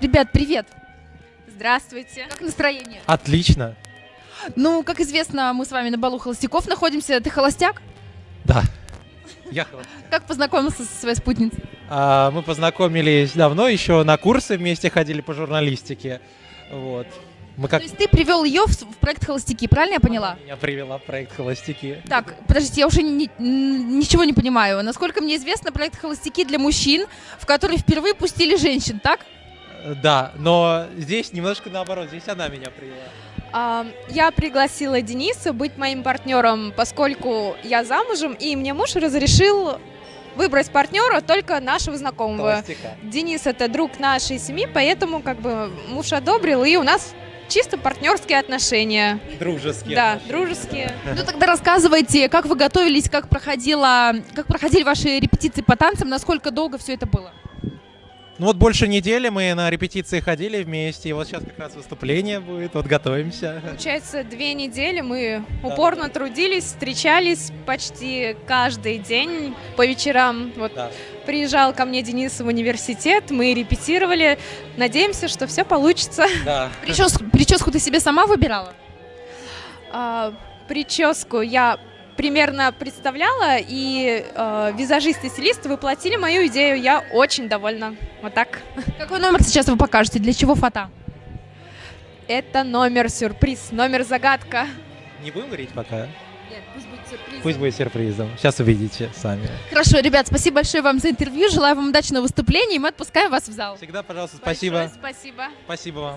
Ребят, привет! Здравствуйте. Как настроение? Отлично. Ну, как известно, мы с вами на балу холостяков находимся. Ты холостяк? Да. Я холостяк. Как познакомился со своей спутницей? Мы познакомились давно, еще на курсы вместе ходили по журналистике. Вот. Мы как То есть ты привел ее в проект «Холостяки», правильно я поняла? меня привела в проект «Холостяки». Так, подождите, я уже ничего не понимаю. Насколько мне известно, проект «Холостяки» для мужчин, в который впервые пустили женщин, так? Да, но здесь немножко наоборот, здесь она меня привела. Я пригласила Дениса быть моим партнером, поскольку я замужем, и мне муж разрешил выбрать партнера только нашего знакомого. Холостяка. Денис — это друг нашей семьи, поэтому как бы муж одобрил, и у нас чисто партнерские отношения. Дружеские. Да, отношения. дружеские. Ну тогда рассказывайте, как вы готовились, как проходили ваши репетиции по танцам, насколько долго все это было? Ну вот больше недели мы на репетиции ходили вместе, и вот сейчас как раз выступление будет, вот готовимся. Получается, 2 недели мы упорно трудились, встречались почти каждый день по вечерам. Вот Да. приезжал ко мне Денис в университет, мы репетировали. Надеемся, что все получится. Да. Прическу ты себе сама выбирала? Прическу я примерно представляла, и визажист и стилист воплотили мою идею. Я очень довольна. Вот так. Какой номер сейчас вы покажете? Для чего фото? Это номер сюрприз, номер загадка. Не будем говорить пока? Нет, пусть будет сюрприз. Пусть будет сюрпризом. Сейчас увидите сами. Хорошо, ребят, спасибо большое вам за интервью. Желаю вам удачного выступления, и мы отпускаем вас в зал. Всегда, пожалуйста, Большое спасибо. спасибо. Спасибо вам.